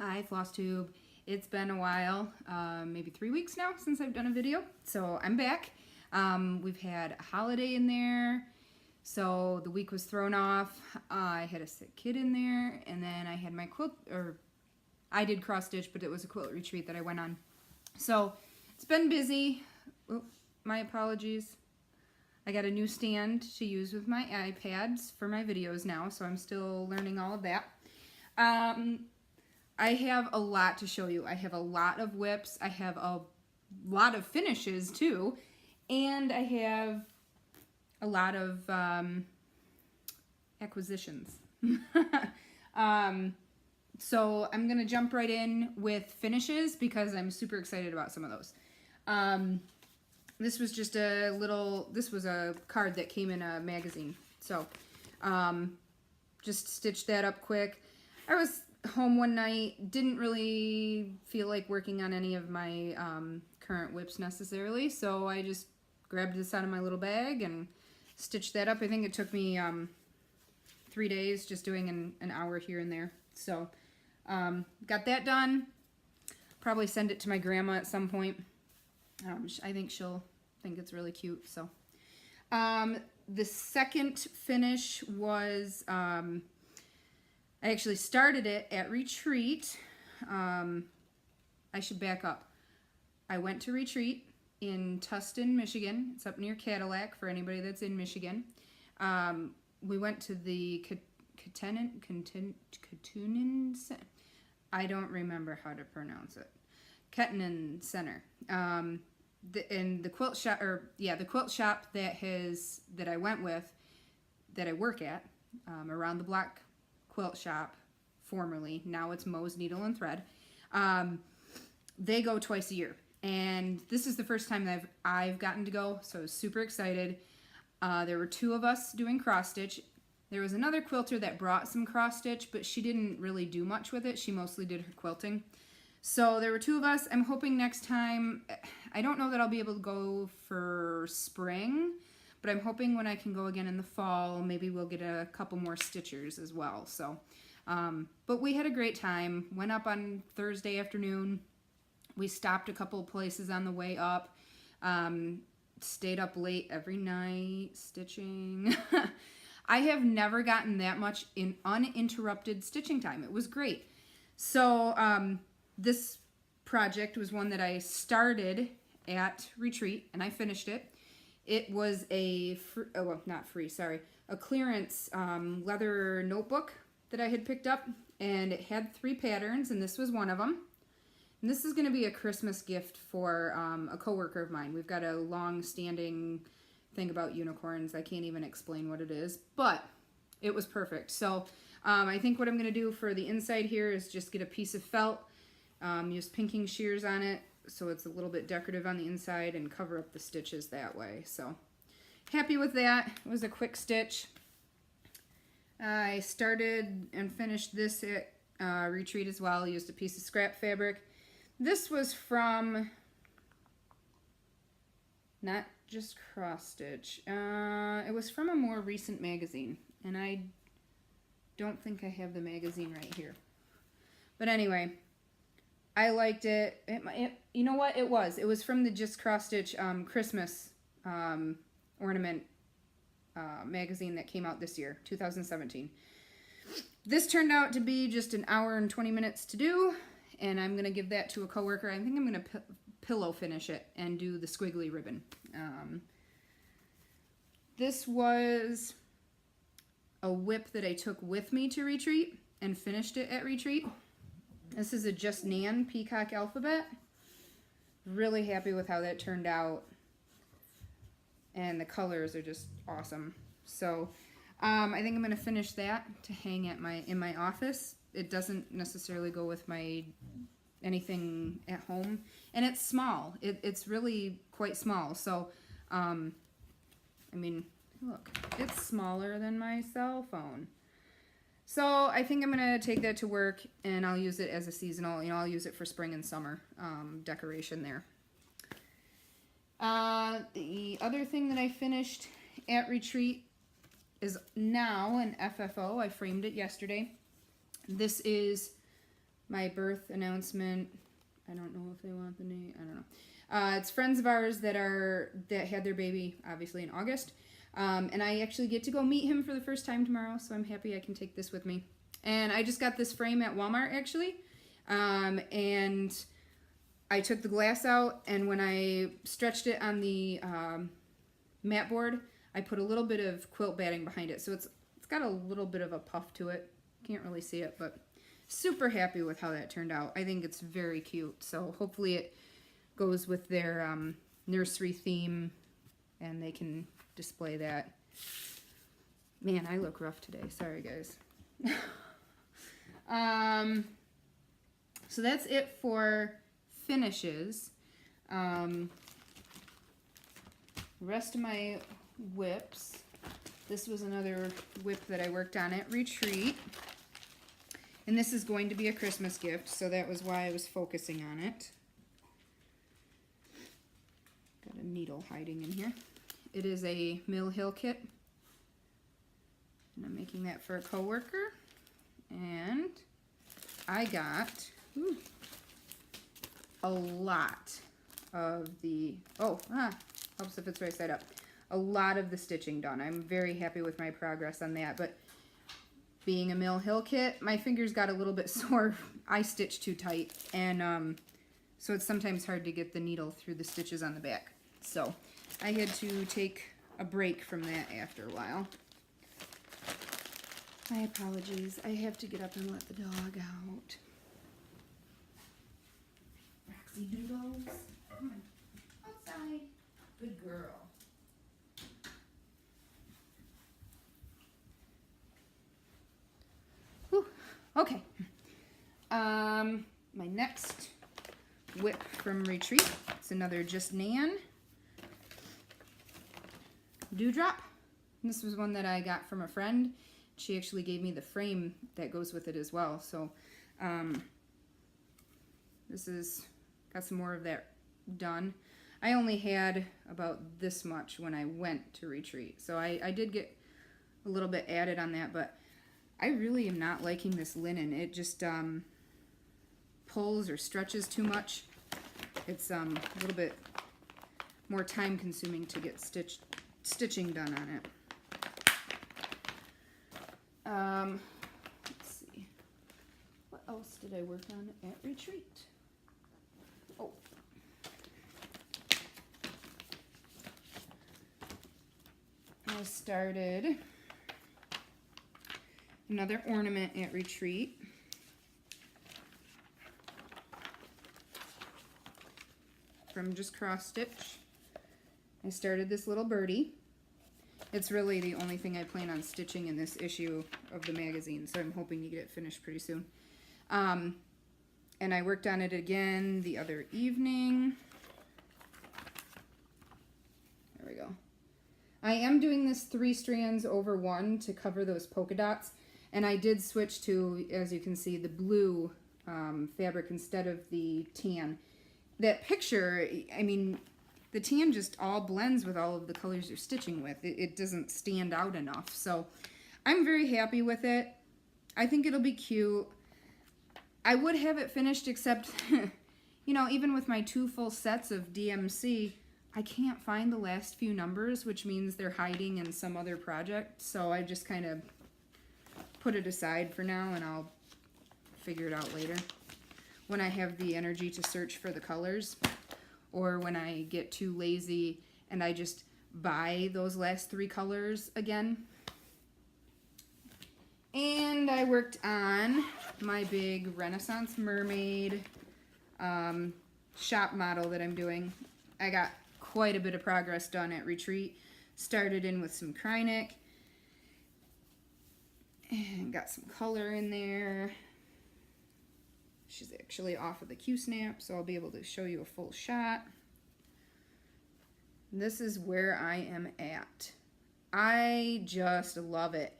Hi Flosstube. It's been a while, maybe 3 weeks now since I've done a video, so I'm back. We've had a holiday in there, so the week was thrown off. I had a sick kid in there, and then I had my quilt, or I did cross stitch, but it was a quilt retreat that I went on. So it's been busy. Oh, my apologies. I got a new stand to use with my iPads for my videos now, so I'm still learning all of that. I have a lot to show you. I have a lot of whips. I have a lot of finishes too. And I have a lot of acquisitions. So I'm going to jump right in with finishes because I'm super excited about some of those. This was just this was a card that came in a magazine. So just stitched that up quick. I was home one night, didn't really feel like working on any of my current whips necessarily, so I just grabbed this out of my little bag and stitched that up. I think it took me 3 days, just doing an hour here and there. So got that done. Probably send it to my grandma at some point. I think she'll think it's really cute. So the second finish was I actually started it at retreat. I should back up. I went to retreat in Tustin, Michigan. It's up near Cadillac for anybody that's in Michigan. We went to the Katunen, I don't remember how to pronounce it. Kettenen Center. In the quilt shop, the quilt shop that I went with, that I work at, around the block quilt shop, formerly, now it's Moe's Needle and Thread. They go twice a year, and this is the first time that I've gotten to go, so I was super excited. There were 2 of us doing cross stitch. There was another quilter that brought some cross stitch, but she didn't really do much with it. She mostly did her quilting. So there were 2 of us. I'm hoping next time, I don't know that I'll be able to go for spring, but I'm hoping when I can go again in the fall, maybe we'll get a couple more stitchers as well. So, but we had a great time. Went up on Thursday afternoon. We stopped a couple places on the way up. Stayed up late every night stitching. I have never gotten that much in uninterrupted stitching time. It was great. So this project was one that I started at retreat and I finished it. It was a clearance leather notebook that I had picked up, and it had 3 patterns, and this was one of them. And this is going to be a Christmas gift for a coworker of mine. We've got a long-standing thing about unicorns. I can't even explain what it is, but it was perfect. So I think what I'm going to do for the inside here is just get a piece of felt, use pinking shears on it, so it's a little bit decorative on the inside, and cover up the stitches that way. So happy with that. It was a quick stitch. I started and finished this at retreat as well. I used a piece of scrap fabric. This was from not just cross stitch. It was from a more recent magazine, and I don't think I have the magazine right here. But anyway, I liked it. You know what? It was from the Just Cross Stitch Christmas ornament magazine that came out this year, 2017. This turned out to be just an hour and 20 minutes to do, and I'm going to give that to a coworker. I think I'm going to pillow finish it and do the squiggly ribbon. This was a whip that I took with me to retreat and finished it at retreat. This is a Just Nan Peacock Alphabet. Really happy with how that turned out. And the colors are just awesome. So I think I'm going to finish that to hang at in my office. It doesn't necessarily go with my anything at home. And it's small. It's really quite small. So, I mean, look, it's smaller than my cell phone. So I think I'm going to take that to work, and I'll use it as a seasonal, I'll use it for spring and summer decoration there. The other thing that I finished at retreat is now an FFO. I framed it yesterday. This is my birth announcement. I don't know if they want the name. I don't know. It's friends of ours that had their baby, obviously, in August. And I actually get to go meet him for the first time tomorrow, so I'm happy I can take this with me. And I just got this frame at Walmart, actually. And I took the glass out, and when I stretched it on the mat board, I put a little bit of quilt batting behind it. So it's got a little bit of a puff to it. Can't really see it, but super happy with how that turned out. I think it's very cute. So hopefully it goes with their nursery theme, and they can display that. Man, I look rough today. Sorry, guys. So that's it for finishes. Rest of my whips. This was another whip that I worked on at retreat. And this is going to be a Christmas gift, so that was why I was focusing on it. Got a needle hiding in here. It is a Mill Hill kit. And I'm making that for a coworker. And I got a lot of the, helps if it's right side up. A lot of the stitching done. I'm very happy with my progress on that, but being a Mill Hill kit, my fingers got a little bit sore. I stitched too tight, and so it's sometimes hard to get the needle through the stitches on the back. So I had to take a break from that after a while. My apologies. I have to get up and let the dog out. Roxy Doodles, come on, outside. Good girl. Whew. Okay. My next whip from retreat. It's another Just Nan Dewdrop. This was one that I got from a friend. She actually gave me the frame that goes with it as well. So this is got some more of that done. I only had about this much when I went to retreat. So I did get a little bit added on that, but I really am not liking this linen. It just pulls or stretches too much. It's a little bit more time consuming to get stitching done on it. Let's see. What else did I work on at retreat? Oh. I started another ornament at retreat. From just cross stitch. I started this little birdie. It's really the only thing I plan on stitching in this issue of the magazine, so I'm hoping to get it finished pretty soon. And I worked on it again the other evening. There we go. I am doing this 3 strands over 1 to cover those polka dots, and I did switch to, as you can see, the blue fabric instead of the tan. That picture, I mean, the tan just all blends with all of the colors you're stitching with. It doesn't stand out enough. So I'm very happy with it. I think it'll be cute. I would have it finished, except, you know, even with my 2 full sets of DMC, I can't find the last few numbers, which means they're hiding in some other project. So I just kind of put it aside for now, and I'll figure it out later when I have the energy to search for the colors, or when I get too lazy and I just buy those last 3 colors again. And I worked on my big Renaissance Mermaid shop model that I'm doing. I got quite a bit of progress done at retreat. Started in with some Krynic and got some color in there. She's actually off of the Q-snap, so I'll be able to show you a full shot. This is where I am at. I just love it.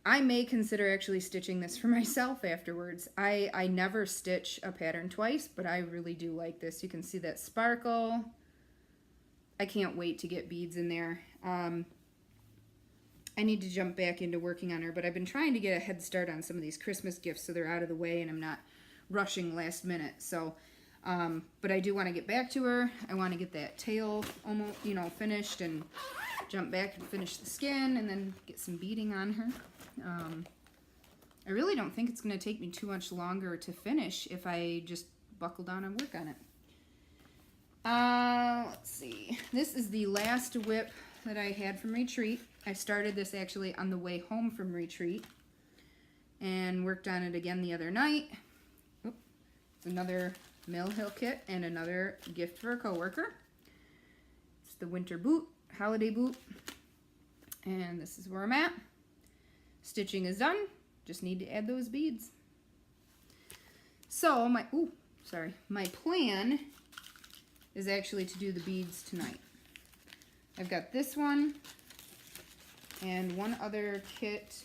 I may consider actually stitching this for myself afterwards. I never stitch a pattern twice, but I really do like this. You can see that sparkle. I can't wait to get beads in there. I need to jump back into working on her, but I've been trying to get a head start on some of these Christmas gifts so they're out of the way and I'm not rushing last minute. So, but I do want to get back to her. I want to get that tail almost, finished and jump back and finish the skin and then get some beading on her. I really don't think it's going to take me too much longer to finish if I just buckle down and work on it. Let's see. This is the last whip that I had from retreat. I started this actually on the way home from retreat and worked on it again the other night. Oop, it's another Mill Hill kit and another gift for a coworker. It's the winter boot, holiday boot. And this is where I'm at. Stitching is done. Just need to add those beads. So my plan is actually to do the beads tonight. I've got this one and one other kit.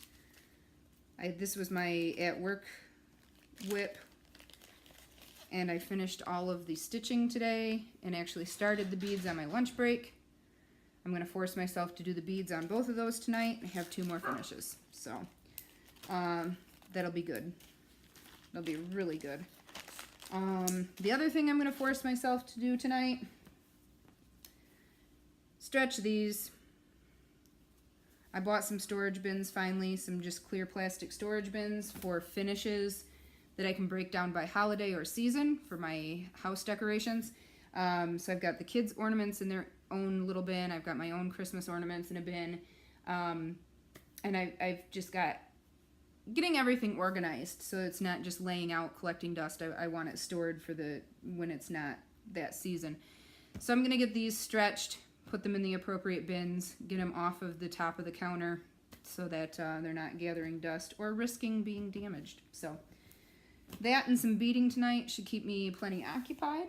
This was my at work whip, and I finished all of the stitching today and actually started the beads on my lunch break. I'm going to force myself to do the beads on both of those tonight. I have 2 more finishes, so that'll be good. That'll be really good. The other thing I'm going to force myself to do tonight, stretch these. I bought some storage bins finally, some just clear plastic storage bins for finishes that I can break down by holiday or season for my house decorations. So I've got the kids' ornaments in their own little bin. I've got my own Christmas ornaments in a bin. And I've just got getting everything organized so it's not just laying out collecting dust. I want it stored for when it's not that season. So I'm going to get these stretched, put them in the appropriate bins, get them off of the top of the counter so that they're not gathering dust or risking being damaged. So that and some beading tonight should keep me plenty occupied.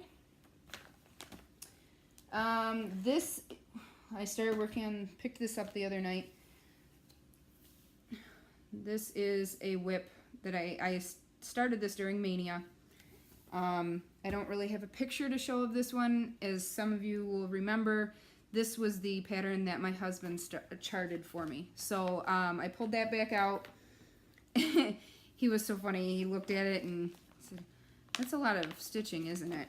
This, I started working on, picked this up the other night. This is a whip that I started this during Mania. I don't really have a picture to show of this one. As some of you will remember, this was the pattern that my husband charted for me. So I pulled that back out. He was so funny. He looked at it and said, "That's a lot of stitching, isn't it?"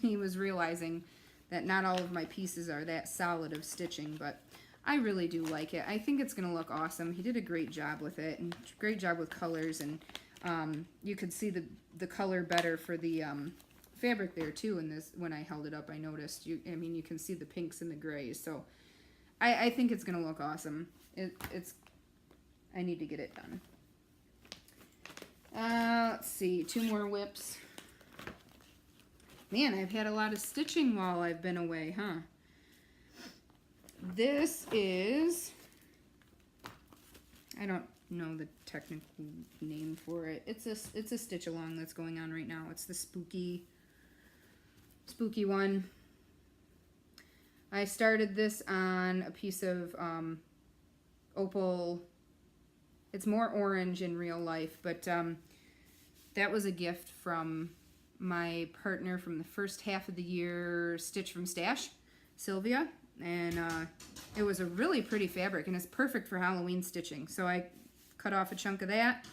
He was realizing that not all of my pieces are that solid of stitching, but I really do like it. I think it's going to look awesome. He did a great job with it, and great job with colors, and you could see the color better for the fabric there too. In this, when I held it up, I noticed. You can see the pinks and the grays. So I think it's going to look awesome. I need to get it done. Let's see, 2 more whips. Man, I've had a lot of stitching while I've been away, huh? This is, I don't know the technical name for it. It's a stitch along that's going on right now. It's the spooky one. I started this on a piece of opal. It's more orange in real life, but that was a gift from my partner from the first half of the year, Stitch from Stash, Sylvia. And it was a really pretty fabric, and it's perfect for Halloween stitching. So I cut off a chunk of that.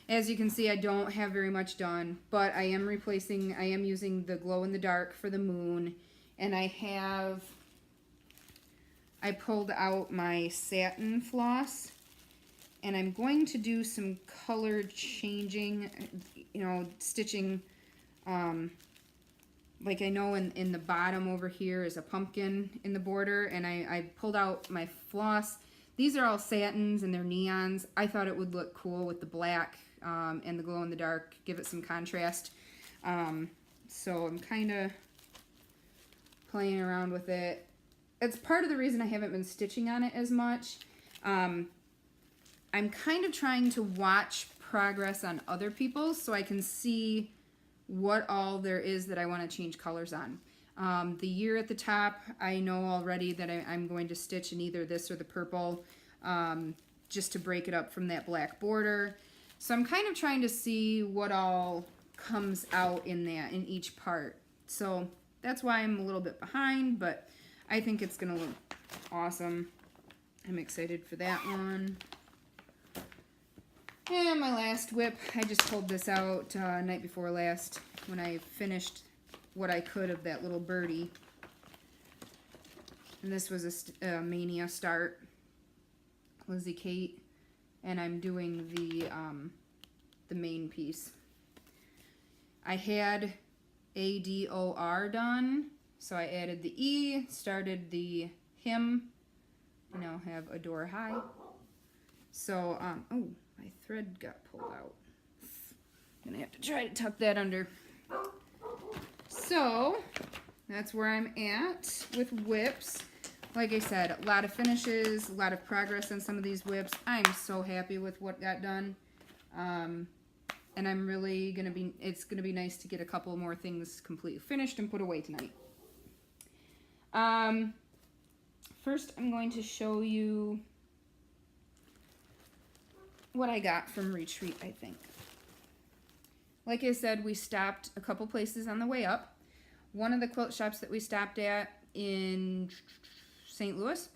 As you can see, I don't have very much done, but I am using the glow in the dark for the moon, and I pulled out my satin floss, and I'm going to do some color changing, stitching. Like I know in the bottom over here is a pumpkin in the border, and I pulled out my floss. These are all satins and they're neons. I thought it would look cool with the black and the glow in the dark, give it some contrast. So I'm kind of playing around with it. It's part of the reason I haven't been stitching on it as much. I'm kind of trying to watch progress on other people's so I can see what all there is that I want to change colors on. The year at the top, I know already that I'm going to stitch in either this or the purple, just to break it up from that black border. So I'm kind of trying to see what all comes out in each part. So that's why I'm a little bit behind, but I think it's going to look awesome. I'm excited for that one. And my last whip, I just pulled this out night before last when I finished what I could of that little birdie. And this was a Mania start, Lizzie Kate, and I'm doing the main piece. I had ADOR done, so I added the E, started the hymn. I now have Adore High. So, oh, my thread got pulled out. I'm gonna have to try to tuck that under. So, that's where I'm at with whips. Like I said, a lot of finishes, a lot of progress on some of these whips. I'm so happy with what got done. And I'm really gonna be, it's gonna be nice to get a couple more things completely finished and put away tonight. First, I'm going to show you what I got from Retreat, I think. Like I said, we stopped a couple places on the way up. One of the quilt shops that we stopped at in St. Louis,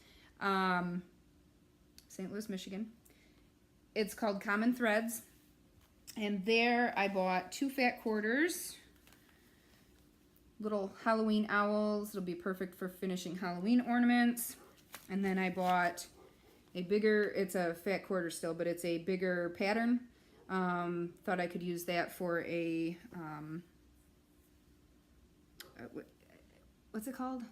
Michigan. It's called Common Threads. And there I bought 2 fat quarters, little Halloween owls. It'll be perfect for finishing Halloween ornaments. And then I bought a bigger, it's a fat quarter still, but it's a bigger pattern. Thought I could use that for a, what's it called?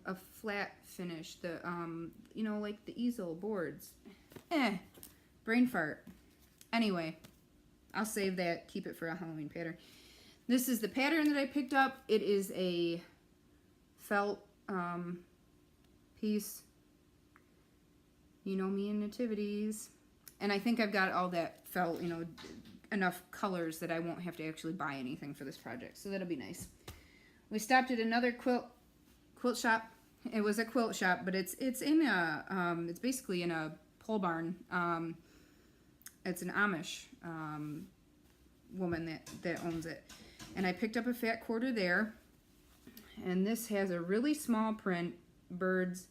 A flat finish, the, you know, like the easel boards. Brain fart. Anyway, I'll save that, keep it for a Halloween pattern. This is the pattern that I picked up. It is a felt piece. You know me and nativities. And I think I've got all that felt, you know, enough colors that I won't have to actually buy anything for this project. So that'll be nice. We stopped at another quilt shop. It was a quilt shop, but it's in a it's basically in a pole barn. It's an Amish woman that owns it. And I picked up a fat quarter there. And this has a really small print, birds.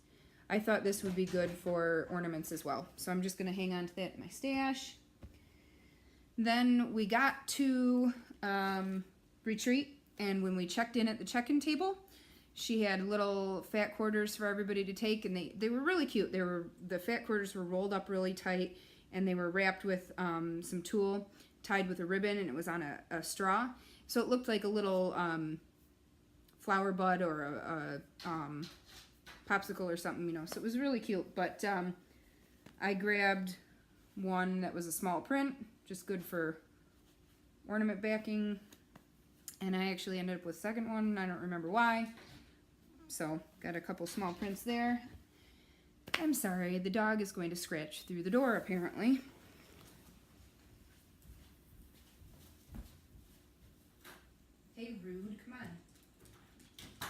I thought this would be good for ornaments as well. So I'm just going to hang on to that in my stash. Then we got to Retreat. And when we checked in at the check-in table, she had little fat quarters for everybody to take. And they were really cute. The fat quarters were rolled up really tight. And they were wrapped with some tulle, tied with a ribbon. And it was on a straw. So it looked like a little flower bud or a popsicle or something, you know. So it was really cute. But I grabbed one that was a small print, just good for ornament backing. And I actually ended up with a second one. I don't remember why. So got a couple small prints there. I'm sorry, the dog is going to scratch through the door apparently. Hey, rude, come on.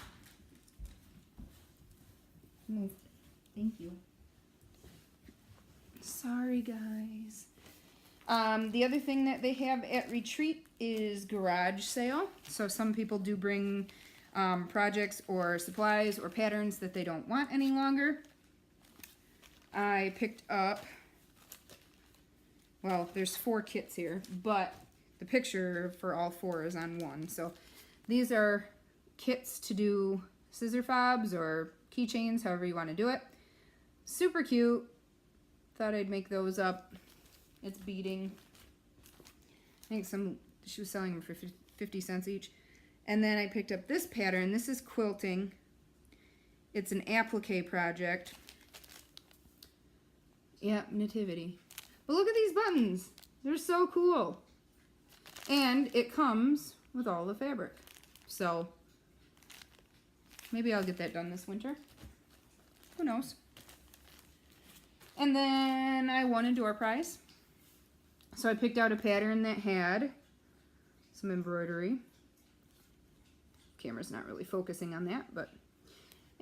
Move. Thank you. Sorry, guys. The other thing that they have at Retreat is garage sale. So some people do bring projects or supplies or patterns that they don't want any longer. I picked up, well, there's 4 kits here, but the picture for all 4 is on one. So these are kits to do scissor fobs or keychains, however you want to do it. Super cute. Thought I'd make those up. It's beading. I think she was selling them for 50 cents each. And then I picked up this pattern. This is quilting. It's an applique project. Yeah, nativity. But look at these buttons. They're so cool. And it comes with all the fabric. So maybe I'll get that done this winter. Who knows? And then I won a door prize. So I picked out a pattern that had some embroidery. Camera's not really focusing on that, but...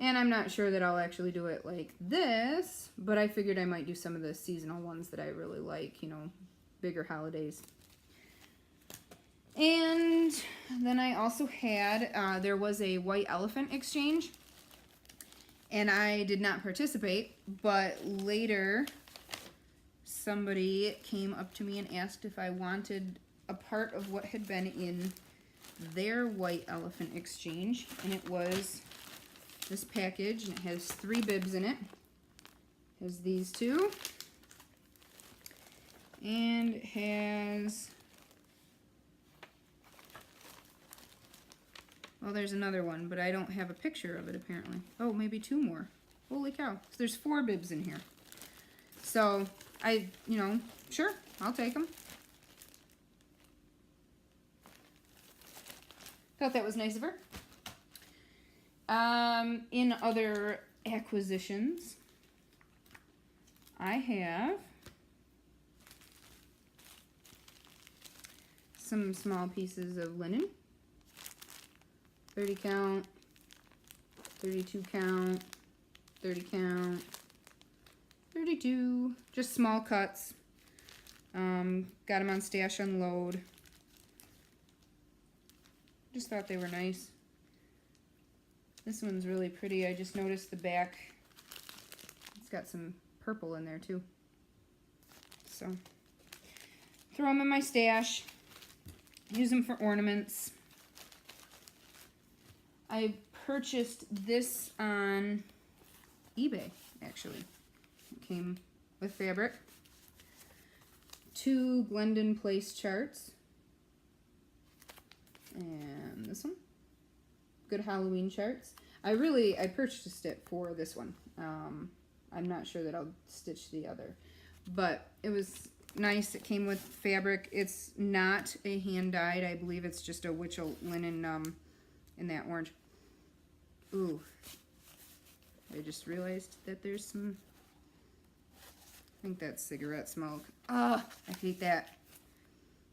And I'm not sure that I'll actually do it like this, but I figured I might do some of the seasonal ones that I really like, you know, bigger holidays. And then I also had, there was a white elephant exchange, And I did not participate, but later somebody came up to me and asked if I wanted a part of what had been in their white elephant exchange, and it was this package, and it has 3 bibs in it. It has these 2, and it has, well, there's another one, but I don't have a picture of it apparently. Oh, maybe 2 more. Holy cow. So there's 4 bibs in here. So sure, I'll take them. Thought that was nice of her. In other acquisitions, I have some small pieces of linen. 30 count, 32 count, 30 count, 32, just small cuts. Got them on Stash Unload. Just thought they were nice. This one's really pretty. I just noticed the back. It's got some purple in there too. So, throw them in my stash. Use them for ornaments. I purchased this on eBay, actually. It came with fabric. 2 Glendon Place charts. And this one. Good Halloween charts. I purchased it for this one. I'm not sure that I'll stitch the other. But it was nice. It came with fabric. It's not a hand-dyed. I believe it's just a Witchell linen in that orange. Ooh. I just realized that there's some... I think that's cigarette smoke. Ah, I hate that.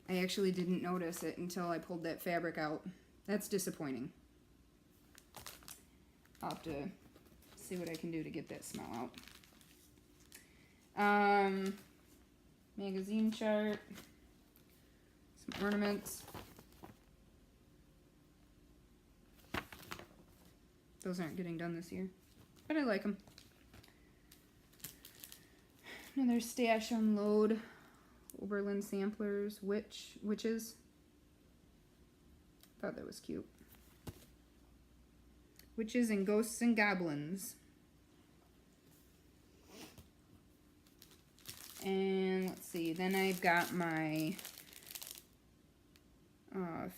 I actually didn't notice it until I pulled that fabric out. That's disappointing. I'll have to see what I can do to get that smell out. Magazine chart. Some ornaments. Those aren't getting done this year, but I like them. Another Stash Unload. Oberlin samplers, witches. Thought that was cute. Witches and Ghosts and Goblins. And let's see, then I've got my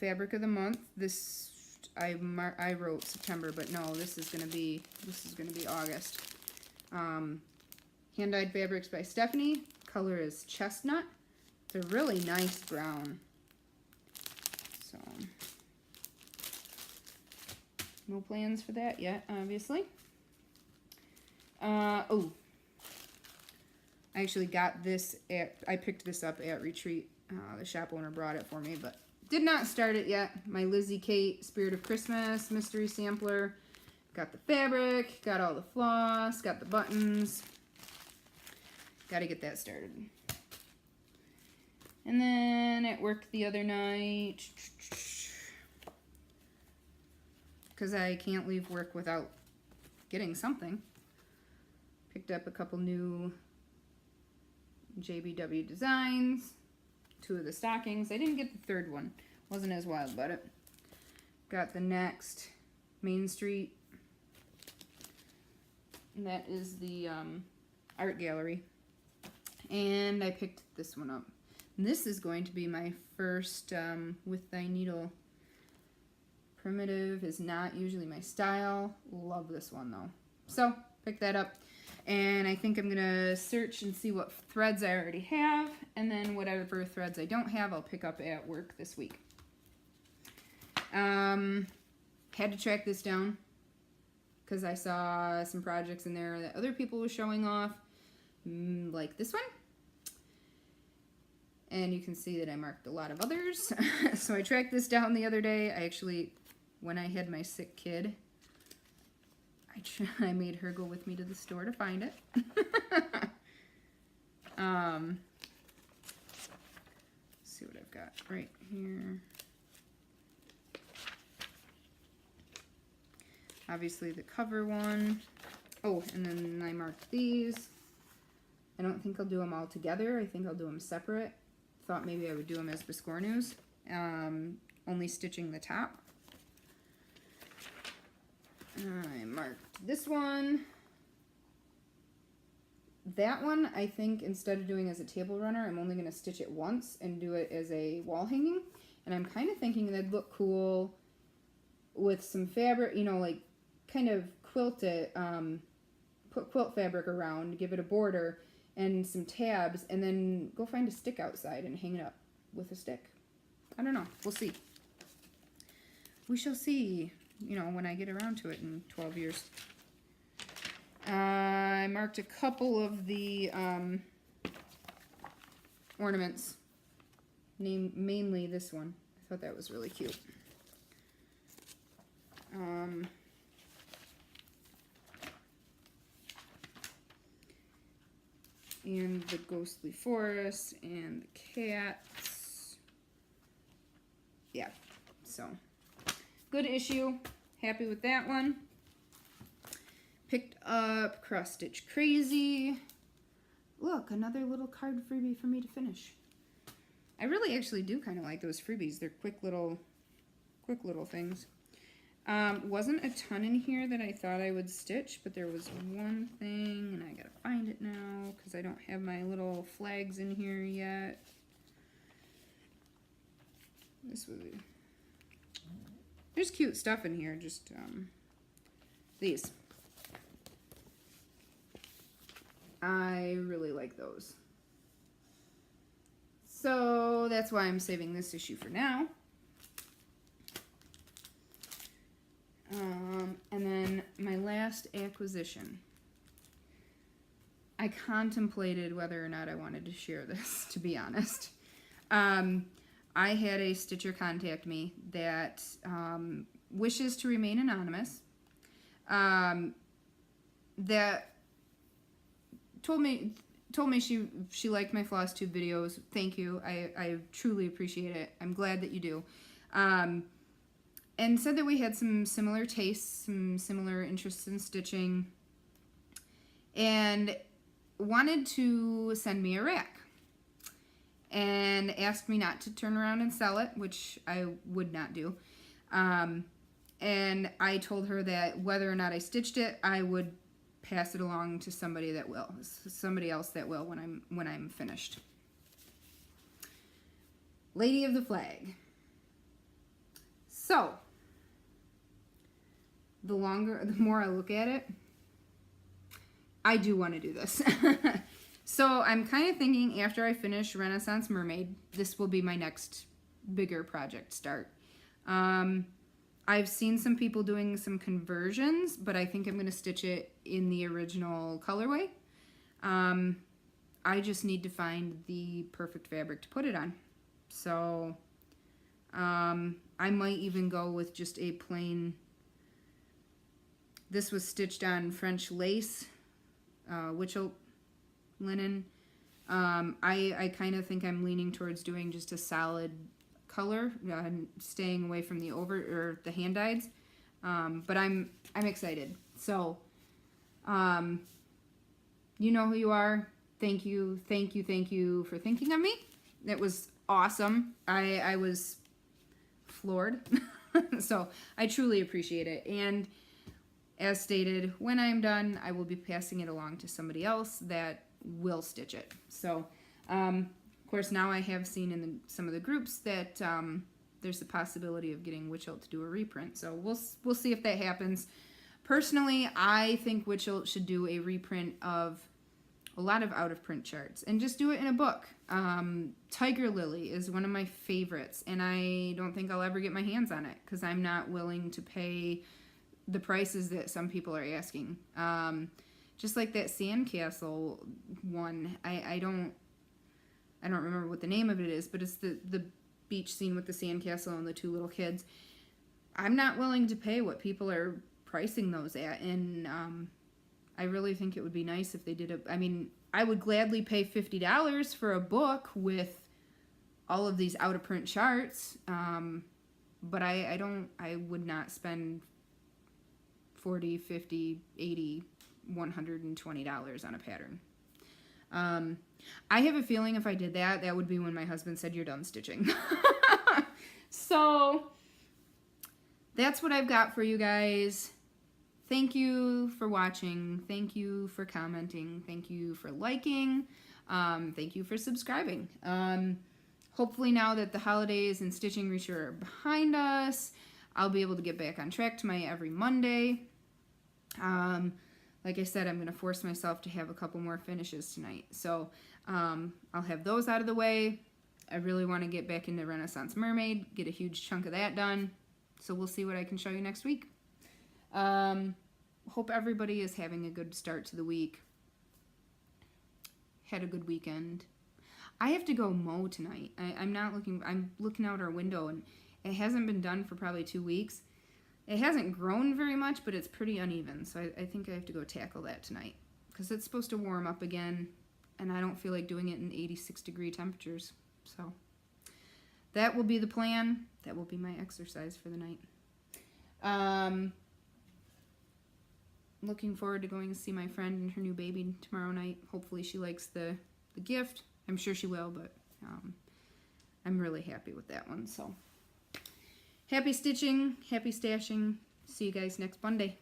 fabric of the month. This I wrote September, but no, this is gonna be August. Hand-dyed fabrics by Stephanie. Color is chestnut. It's a really nice brown. So, no plans for that yet, obviously. Oh, I actually got this I picked this up at Retreat. The shop owner brought it for me, but did not start it yet. My Lizzie Kate Spirit of Christmas mystery sampler. Got the fabric, got all the floss, got the buttons. Got to get that started. And then at work the other night, because I can't leave work without getting something, picked up a couple new JBW designs, 2 of the stockings. I didn't get the 3rd one. Wasn't as wild about it. Got the next Main Street. And that is the art gallery. And I picked this one up. And this is going to be my first with thy needle. Primitive is not usually my style. Love this one though. So, pick that up. And I think I'm going to search and see what threads I already have. And then whatever threads I don't have, I'll pick up at work this week. Had to track this down because I saw some projects in there that other people were showing off. Like this one. And you can see that I marked a lot of others. So I tracked this down the other day. I actually, when I had my sick kid, I made her go with me to the store to find it. Let's see what I've got right here. Obviously the cover one. Oh, and then I marked these. I don't think I'll do them all together. I think I'll do them separate. Thought maybe I would do them as Biscornus. Only stitching the top. I marked this one. That one, I think instead of doing as a table runner, I'm only going to stitch it once and do it as a wall hanging. And I'm kind of thinking that'd look cool with some fabric, you know, like kind of quilt it, put quilt fabric around, give it a border and some tabs, and then go find a stick outside and hang it up with a stick. I don't know. We'll see. We shall see, you know, when I get around to it in 12 years. I marked a couple of the ornaments, mainly this one. I thought that was really cute. And the ghostly forest and the cats. Yeah, so good issue. Happy with that one. Picked up Cross Stitch Crazy. Look, another little card freebie for me to finish. I really actually do kind of like those freebies. They're quick little things. Wasn't a ton in here that I thought I would stitch, but there was one thing, and I gotta find it now because I don't have my little flags in here yet. This would be... There's cute stuff in here, just these. I really like those. So that's why I'm saving this issue for now. And then my last acquisition. I contemplated whether or not I wanted to share this, to be honest. I had a stitcher contact me that wishes to remain anonymous. That told me she liked my Flosstube videos. Thank you. I truly appreciate it. I'm glad that you do. And said that we had some similar tastes, some similar interests in stitching, and wanted to send me a rack. And asked me not to turn around and sell it, which I would not do. And I told her that whether or not I stitched it, I would pass it along to somebody that will, somebody else that will when I'm finished. Lady of the Flag. So, the more I look at it, I do want to do this. So I'm kind of thinking after I finish Renaissance Mermaid, this will be my next bigger project start. I've seen some people doing some conversions, but I think I'm going to stitch it in the original colorway. I just need to find the perfect fabric to put it on. So I might even go with just a plain, this was stitched on French lace, witch oak linen. I kind of think I'm leaning towards doing just a solid color, staying away from the the hand dyeds. But I'm excited. So, you know who you are. Thank you for thinking of me. It was awesome. I was floored. So I truly appreciate it. And as stated, when I'm done, I will be passing it along to somebody else that will stitch it. So, of course, now I have seen in some of the groups that there's the possibility of getting Witch Hilt to do a reprint. So we'll see if that happens. Personally, I think Witch Hilt should do a reprint of a lot of out-of-print charts and just do it in a book. Tiger Lily is one of my favorites, and I don't think I'll ever get my hands on it because I'm not willing to pay the prices that some people are asking. Just like that sandcastle one, I don't remember what the name of it is, but it's the beach scene with the sandcastle and the two little kids. I'm not willing to pay what people are pricing those at, and I really think it would be nice if they did I would gladly pay $50 for a book with all of these out of print charts, but I would not spend 40, 50, 80, $120 on a pattern. I have a feeling if I did that, that would be when my husband said, "You're done stitching." So that's what I've got for you guys. Thank you for watching. Thank you for commenting. Thank you for liking. Thank you for subscribing. Hopefully now that the holidays and stitching reach are behind us, I'll be able to get back on track to my every Monday. Like I said, I'm going to force myself to have a couple more finishes tonight. So I'll have those out of the way. I really want to get back into Renaissance Mermaid, get a huge chunk of that done. So we'll see what I can show you next week. Hope everybody is having a good start to the week. Had a good weekend. I have to go mow tonight. I'm looking out our window, and it hasn't been done for probably 2 weeks. It hasn't grown very much, but it's pretty uneven. So I think I have to go tackle that tonight because it's supposed to warm up again, and I don't feel like doing it in 86-degree temperatures. So that will be the plan. That will be my exercise for the night. Looking forward to going to see my friend and her new baby tomorrow night. Hopefully she likes the gift. I'm sure she will, but I'm really happy with that one. So happy stitching, happy stashing. See you guys next Monday.